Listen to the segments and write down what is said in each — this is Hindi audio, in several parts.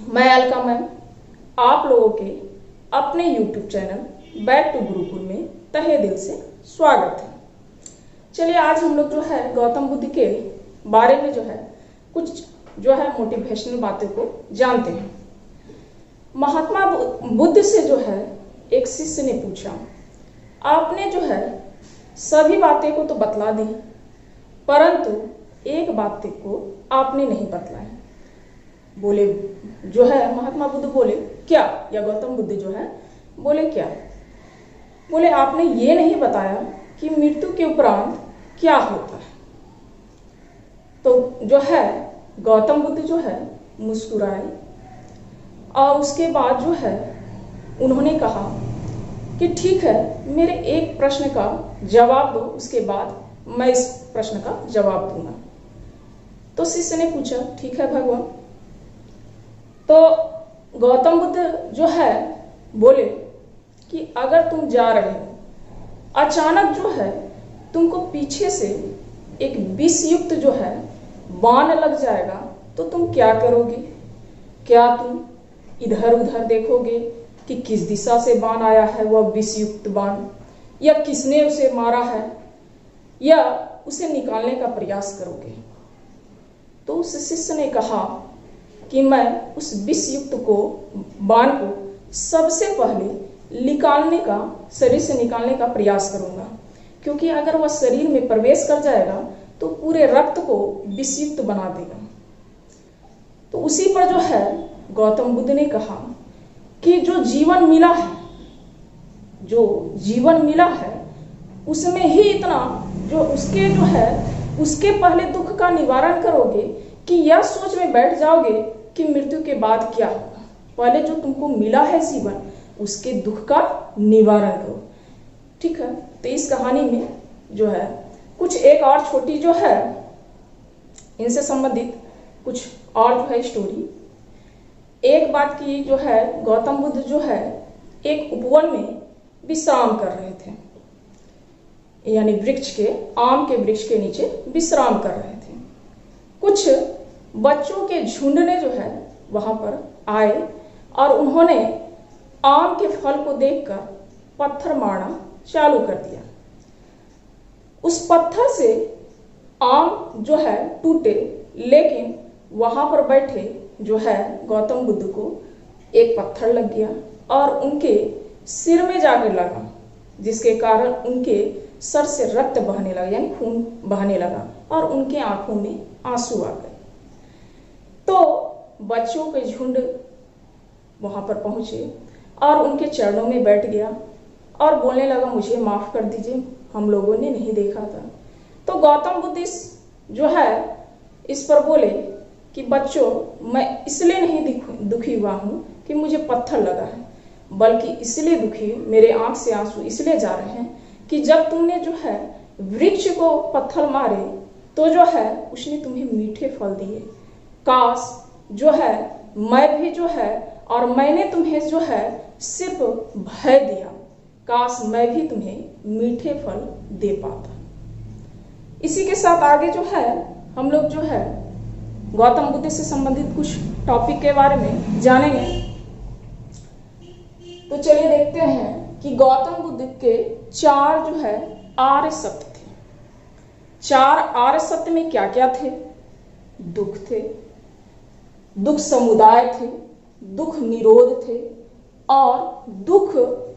मैं अलका मैम आप लोगों के अपने YouTube channel back to Gurukul में तहे दिल से स्वागत है। चलिए आज हम लोग जो है गौतम बुद्ध के बारे में जो है कुछ जो है मोटिवेशनल बातें को जानते हैं। महात्मा बुद्ध से जो है एक शिष्य ने पूछा, आपने जो है सभी बातें को तो बतला दी परंतु एक बात को आपने नहीं बतलाई। बोले जो है महात्मा बुद्ध बोले क्या, या गौतम बुद्ध जो है बोले क्या, बोले आपने ये नहीं बताया कि मृत्यु के उपरांत क्या होता है। तो जो है गौतम बुद्ध जो है मुस्कुराए और उसके बाद जो है उन्होंने कहा कि ठीक है, मेरे एक प्रश्न का जवाब दो, उसके बाद मैं इस प्रश्न का जवाब दूंगा। तो शिष्य ने पूछा, ठीक है भगवान। तो गौतम बुद्ध जो है बोले कि अगर तुम जा रहे हो, अचानक जो है तुमको पीछे से एक विष युक्त जो है बाण लग जाएगा तो तुम क्या करोगे? क्या तुम इधर उधर देखोगे कि किस दिशा से बाण आया है, वह विष युक्त बाण, या किसने उसे मारा है, या उसे निकालने का प्रयास करोगे? तो उस शिष्य ने कहा कि मैं उस विष युक्त को बाण को सबसे पहले निकालने का, शरीर से निकालने का प्रयास करूंगा, क्योंकि अगर वह शरीर में प्रवेश कर जाएगा तो पूरे रक्त को विष युक्त बना देगा। तो उसी पर जो है गौतम बुद्ध ने कहा कि जो जीवन मिला है, जो जीवन मिला है उसमें ही इतना जो उसके जो है उसके पहले दुख का निवारण करोगे कि यह सोच में बैठ जाओगे कि मृत्यु के बाद क्या होगा। पहले जो तुमको मिला है जीवन, उसके दुख का निवारण करो। ठीक है, तो इस कहानी में जो है कुछ एक और छोटी जो है इनसे संबंधित कुछ और जो है स्टोरी। एक बात की जो है गौतम बुद्ध जो है एक उपवन में विश्राम कर रहे थे, यानी वृक्ष के, आम के वृक्ष के नीचे विश्राम कर रहे थे। कुछ बच्चों के झुंड ने जो है वहां पर आए और उन्होंने आम के फल को देखकर पत्थर मारना चालू कर दिया। उस पत्थर से आम जो है टूटे, लेकिन वहां पर बैठे जो है गौतम बुद्ध को एक पत्थर लग गया और उनके सिर में जाकर लगा, जिसके कारण उनके सर से रक्त बहने लगा, यानी खून बहने लगा और उनके आंखों में आंसू आ गए। तो बच्चों के झुंड वहां पर पहुंचे और उनके चरणों में बैठ गया और बोलने लगा, मुझे माफ कर दीजिए, हम लोगों ने नहीं देखा था। तो गौतम बुद्ध जो है इस पर बोले कि बच्चों, मैं इसलिए नहीं दुखी हुआ हूं कि मुझे पत्थर लगा है, बल्कि इसलिए दुखी, मेरे आंख से आंसू इसलिए जा रहे हैं कि जब तुमने जो है वृक्ष को पत्थर मारे तो जो है उसने तुम्हें मीठे फल दिए। काश जो है मैं भी जो है, और मैंने तुम्हें जो है सिर्फ भय दिया, काश मैं भी तुम्हें मीठे फल दे पाता। इसी के साथ आगे जो है हम लोग जो है गौतम बुद्ध से संबंधित कुछ टॉपिक के बारे में जानेंगे। तो चलिए देखते हैं कि गौतम बुद्ध के 4 जो है आर्य सत्य थे। 4 आर्य सत्य में क्या क्या थे? दुख थे, दुख समुदाय थे, दुख निरोध थे और दुख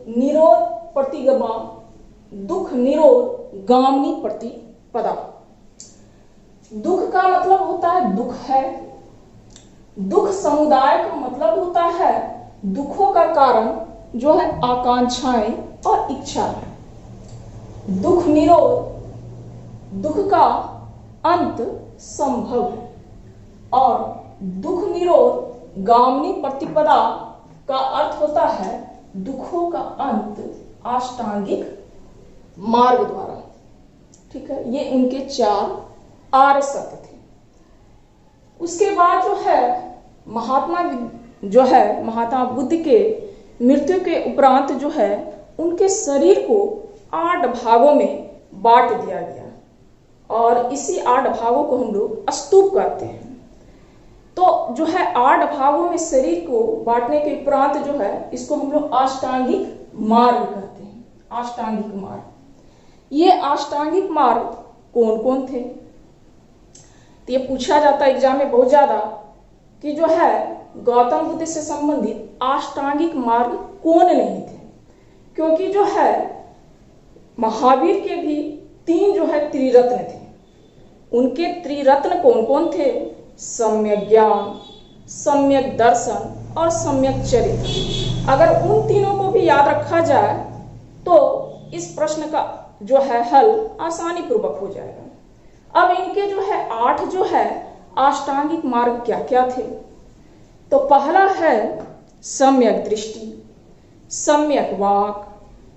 निरोध प्रतिगमा, दुख निरोध गामिनी प्रतिपदा। दुख का मतलब होता है दुख है, दुख समुदाय का मतलब होता है दुखों का कारण जो है आकांक्षाएं और इच्छा है। दुख निरोध, दुख का अंत संभव है, और दुख निरोध गामिनी प्रतिपदा का अर्थ होता है दुखों का अंत अष्टांगिक मार्ग द्वारा। ठीक है, ये उनके 4 आर्य सत्य थे। उसके बाद जो है महात्मा बुद्ध के मृत्यु के उपरांत जो है उनके शरीर को 8 भागों में बांट दिया गया और इसी 8 भागों को हम लोग स्तूप कहते हैं। तो जो है 8 भागों में शरीर को बांटने के उपरांत जो है इसको हम लोग अष्टांगिक मार्ग कहते हैं। अष्टांगिक मार्ग, ये अष्टांगिक मार्ग कौन कौन थे? तो ये पूछा जाता है एग्जाम में बहुत ज्यादा कि जो है गौतम बुद्ध से संबंधित अष्टांगिक मार्ग कौन नहीं थे, क्योंकि जो है महावीर के भी 3 जो है त्रिरत्न थे। उनके त्रिरत्न कौन कौन थे? सम्यक ज्ञान, सम्यक दर्शन और सम्यक चरित्र। अगर उन तीनों को भी याद रखा जाए तो इस प्रश्न का जो है हल आसानी पूर्वक हो जाएगा। अब इनके जो है 8 जो है अष्टांगिक मार्ग क्या क्या थे? तो पहला है सम्यक दृष्टि, सम्यक वाक,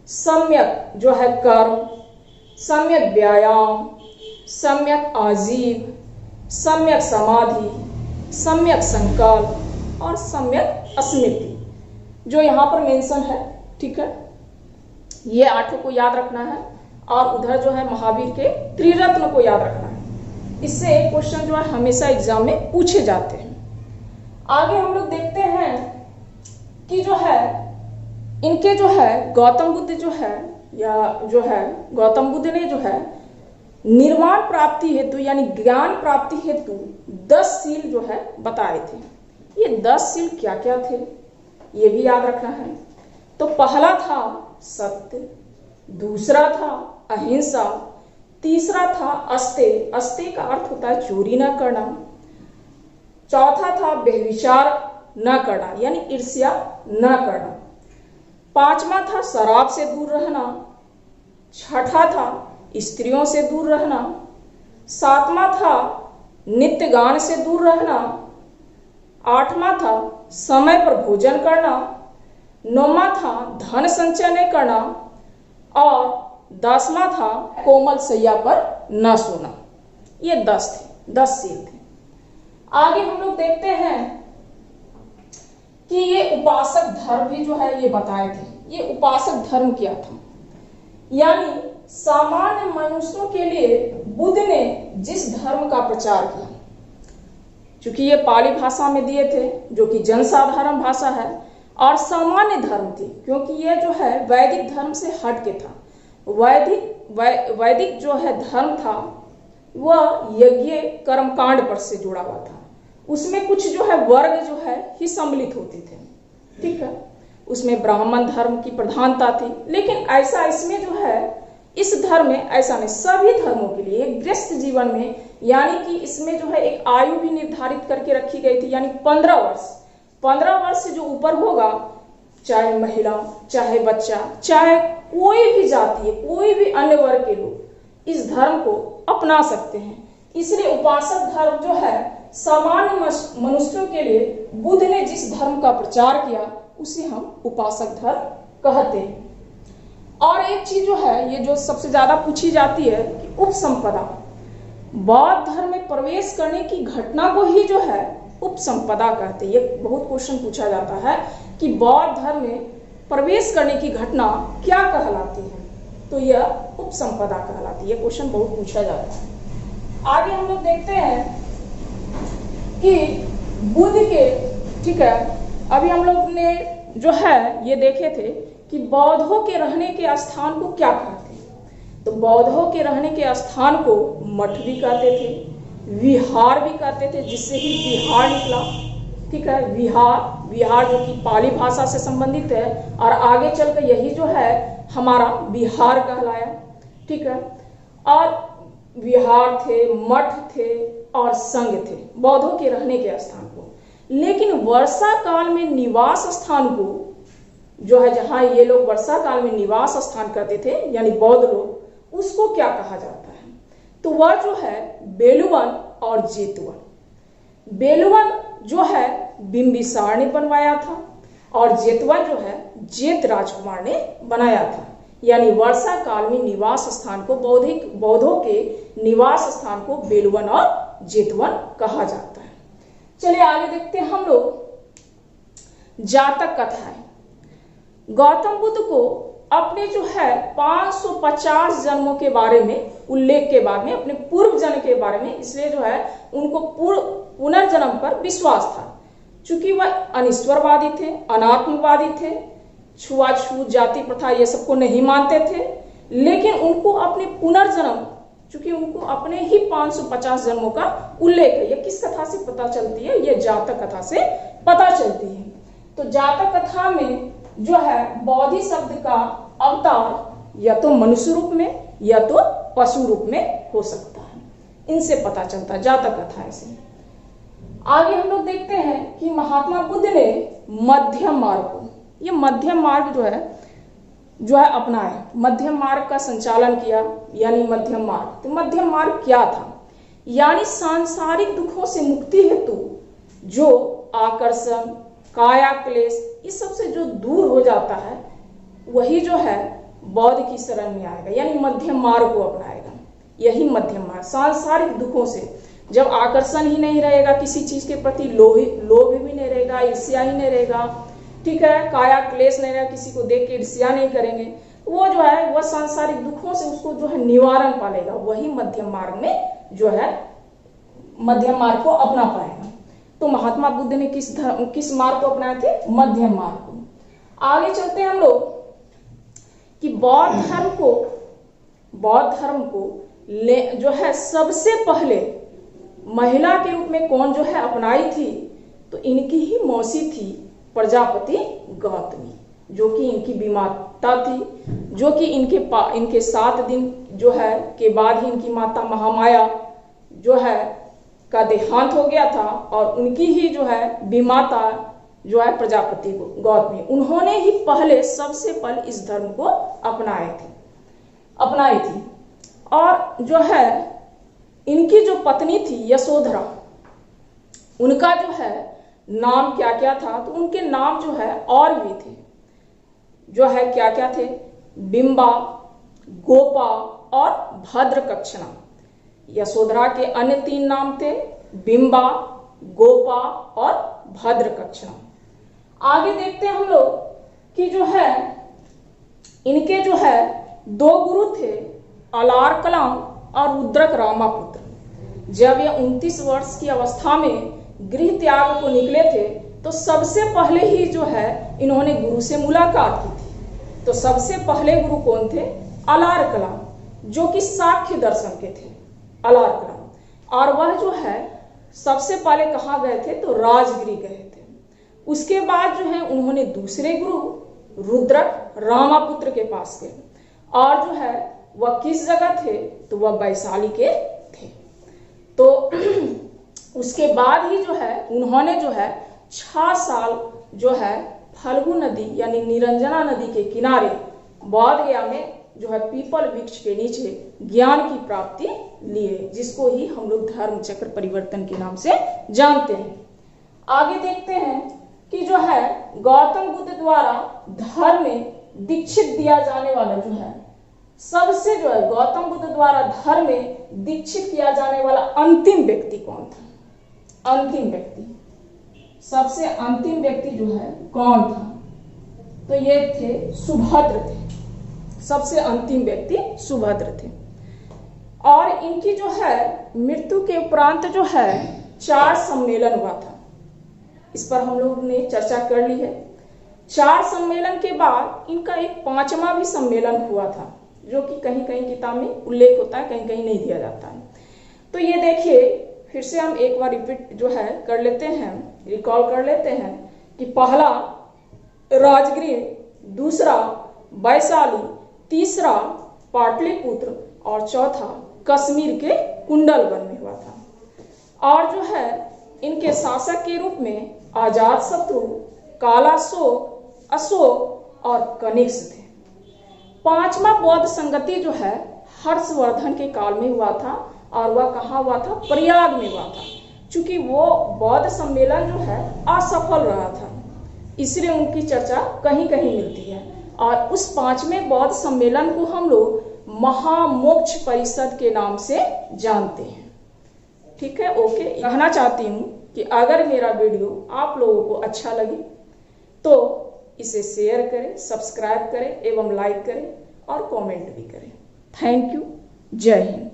सम्यक जो है कर्म, सम्यक व्यायाम, सम्यक आजीव, सम्यक समाधि, सम्यक संकल्प और सम्यक स्मृति, जो यहाँ पर मेंशन है। ठीक है, ये 8 को याद रखना है और उधर जो है महावीर के त्रिरत्न को याद रखना है। इससे क्वेश्चन जो है हमेशा एग्जाम में पूछे जाते हैं। आगे हम लोग देखते हैं कि जो है इनके जो है गौतम बुद्ध जो है या जो है गौतम बुद्ध ने जो है निर्वाण प्राप्ति हेतु यानी ज्ञान प्राप्ति हेतु 10 सील जो है बताए थे। ये 10 सील क्या क्या थे ये भी याद रखना है। तो पहला था सत्य, दूसरा था अहिंसा, तीसरा था अस्तेय, अस्तेय का अर्थ होता है चोरी ना करना, चौथा था व्यभिचार न करना यानी ईर्ष्या न करना, पांचवा था शराब से दूर रहना, छठा था स्त्रियों से दूर रहना, सातवां था नित्य गान से दूर रहना, आठवां था समय पर भोजन करना, नौवां था धन संचय नहीं करना और 10वां था कोमल सैया पर न सोना। ये 10 थे, 10 सील थे। आगे हम लोग देखते हैं कि ये उपासक धर्म भी जो है ये बताए थे। ये उपासक धर्म क्या था? यानी सामान्य मनुष्यों के लिए बुद्ध ने जिस धर्म का प्रचार किया, क्योंकि ये पाली भाषा में दिए थे जो कि जनसाधारण भाषा है और सामान्य धर्म थी, क्योंकि ये जो है वैदिक धर्म से हट के था। वैदिक जो है धर्म था वह यज्ञ कर्मकांड पर से जुड़ा हुआ था। उसमें कुछ जो है वर्ग जो है ही सम्मिलित होते थे। ठीक है, उसमें ब्राह्मण धर्म की प्रधानता थी, लेकिन ऐसा इसमें जो है इस धर्म में ऐसा नहीं। सभी धर्मों के लिए एक गृहस्थ जीवन में यानी कि इसमें जो है एक आयु भी निर्धारित करके रखी गई थी, यानी 15 वर्ष। 15 वर्ष से जो ऊपर होगा, चाहे महिला, चाहे बच्चा, चाहे कोई भी जाति, कोई भी अन्य वर्ग के लोग इस धर्म को अपना सकते हैं। इसलिए उपासक धर्म जो है सामान्य मनुष्यों के लिए बुद्ध ने जिस धर्म का प्रचार किया उसे हम उपासक धर्म कहते हैं। और एक चीज जो है ये जो सबसे ज्यादा पूछी जाती है कि उपसंपदा, बौद्ध धर्म में प्रवेश करने की घटना को ही जो है उपसंपदा कहते हैं। ये बहुत क्वेश्चन पूछा जाता है कि बौद्ध धर्म में प्रवेश करने की घटना क्या कहलाती है, तो यह उपसंपदा कहलाती है। ये क्वेश्चन बहुत पूछा जाता है। आगे हम लोग देखते हैं कि बुद्ध के, ठीक है, अभी हम लोग ने जो है ये देखे थे कि बौद्धों के रहने के स्थान को क्या कहते हैं। तो बौद्धों के रहने के स्थान को मठ भी कहते थे, विहार भी कहते थे, जिससे ही विहार निकला। ठीक है, विहार जो कि पाली भाषा से संबंधित है और आगे चलकर यही जो है हमारा बिहार कहलाया। ठीक है, और विहार थे, मठ थे और संघ थे बौद्धों के रहने के स्थान को। लेकिन वर्षा काल में निवास स्थान को जो है जहां ये लोग वर्षा काल में निवास स्थान करते थे यानी बौद्ध लोग, उसको क्या कहा जाता है? तो वह जो है बेलुवन और जेतवन। बेलुवन जो है बिंबिसार ने बनवाया था और जेतवन जो है जेत राजकुमार ने बनाया था। यानी वर्षा काल में निवास स्थान को बौद्धों के निवास स्थान को बेलुवन और जेतवन कहा जाता है। चलिए आगे देखते हैं हम लोग जातक कथाएं। गौतम बुद्ध को अपने जो है 550 जन्मों के बारे में उल्लेख के बाद में, अपने पूर्व जन्म के बारे में, इसलिए जो है उनको पुनर्जन्म पर विश्वास था। चूंकि वह अनिश्वरवादी थे, अनात्मवादी थे, छुआछूत, जाति प्रथा ये सबको नहीं मानते थे, लेकिन उनको अपने पुनर्जन्म, चूंकि उनको अपने ही 550 जन्मों का उल्लेख है। ये किस कथा से पता चलती है? ये जातक कथा से पता चलती है। तो जातक कथा में जो है बोधि शब्द का अवतार या तो मनुष्य रूप में या तो पशु रूप में हो सकता है, इनसे पता चलता है जातक कथा से। आगे हम लोग देखते हैं कि महात्मा बुद्ध ने मध्यम मार्ग को, ये मध्यम मार्ग जो है अपनाया, मध्यम मार्ग का संचालन किया, यानी मध्यम मार्ग। तो मध्यम मार्ग क्या था? यानी सांसारिक दुखों से मुक्ति हेतु जो आकर्षण, काया क्लेश, इस सब से जो दूर हो जाता है, वही जो है बौद्ध की शरण में आएगा, यानी मध्यम मार्ग को अपनाएगा। यही मध्यम मार्ग, सांसारिक दुखों से जब आकर्षण ही नहीं रहेगा, किसी चीज के प्रति लोभ भी नहीं रहेगा, ईर्ष्या ही नहीं रहेगा, ठीक है, काया क्लेश नहीं रहेगा, किसी को देख के ईर्ष्या नहीं करेंगे, वो जो है वह सांसारिक दुखों से उसको जो है निवारण पालेगा, वही मध्यम मार्ग में जो है मध्यम मार्ग को अपना पाएगा। तो महात्मा बुद्ध ने किस मार्ग को अपनाए थे? मध्यम मार्ग को। आगे चलते हैं हम लोग कि बौद्ध धर्म को जो है सबसे पहले महिला के रूप में कौन जो है अपनाई थी? तो इनकी ही मौसी थी प्रजापति गौतमी, जो कि इनकी बीमाता थी, जो कि इनके 7 दिन जो है के बाद ही इनकी माता महामाया जो है का देहांत हो गया था, और उनकी ही जो है बीमाता जो है प्रजापति गौतमी, उन्होंने ही सबसे पहले इस धर्म को अपनाई थी। और जो है इनकी जो पत्नी थी यशोधरा, उनका जो है नाम क्या क्या था? तो उनके नाम जो है और भी थे, जो है क्या क्या थे? बिंबा, गोपा और भद्रकक्षणा। यशोधरा के अन्य 3 नाम थे, बिंबा, गोपा और भद्रकक्षणा। आगे देखते हैं हम लोग कि जो है इनके जो है 2 गुरु थे, अलार कलाम और रुद्रक रामापुत्र। जब ये 29 वर्ष की अवस्था में गृह त्याग को निकले थे, तो सबसे पहले ही जो है इन्होंने गुरु से मुलाकात की थी। तो सबसे पहले गुरु कौन थे? अलार कलाम, जो कि साख्य दर्शन के थे, अलार कलाम। और वह जो है सबसे पहले कहाँ गए थे? तो राजगिरी गए थे। उसके बाद जो है उन्होंने दूसरे गुरु रुद्रक रामापुत्र के पास गए, और जो है वह किस जगह थे? तो वह वैशाली के थे। तो उसके बाद ही जो है उन्होंने जो है 6 साल जो है फल्गु नदी यानी निरंजना नदी के किनारे बोध गया में जो है पीपल वृक्ष के नीचे ज्ञान की प्राप्ति लिए, जिसको ही हम लोग धर्म चक्र परिवर्तन के नाम से जानते हैं। आगे देखते हैं कि जो है गौतम बुद्ध द्वारा धर्म में दीक्षित दिया जाने वाला जो है सबसे जो है गौतम बुद्ध द्वारा धर्म में दीक्षित किया जाने वाला अंतिम व्यक्ति कौन था? अंतिम व्यक्ति, सबसे अंतिम व्यक्ति जो है कौन था? तो ये थे सुभद्र थे, सबसे अंतिम व्यक्ति सुभद्र थे। और इनकी जो है मृत्यु के उपरांत जो है 4 सम्मेलन हुआ था, इस पर हम लोग ने चर्चा कर ली है। 4 सम्मेलन के बाद इनका एक 5वां भी सम्मेलन हुआ था, जो कि कहीं कहीं किताब में उल्लेख होता है, कहीं कहीं नहीं दिया जाता है। तो ये देखिए, फिर से हम एक बार रिपीट जो है कर लेते हैं, रिकॉल कर लेते हैं कि पहला राजगृह, दूसरा वैशाली, तीसरा पाटलिपुत्र और चौथा कश्मीर के कुंडल वन में हुआ था। और जो है इनके शासक के रूप में अजातशत्रु, कालाशोक, अशोक और कनिष्क थे। 5वां बौद्ध संगति जो है हर्षवर्धन के काल में हुआ था, और वह कहाँ हुआ था? प्रयाग में हुआ था। चूंकि वो बौद्ध सम्मेलन जो है असफल रहा था, इसलिए उनकी चर्चा कहीं कहीं मिलती है। और उस 5वें बौद्ध सम्मेलन को हम लोग महामोक्ष परिषद के नाम से जानते हैं। ठीक है, ओके। कहना चाहती हूँ कि अगर मेरा वीडियो आप लोगों को अच्छा लगे तो इसे शेयर करें, सब्सक्राइब करें एवं लाइक करें और कमेंट भी करें। Thank you. जय हिंद।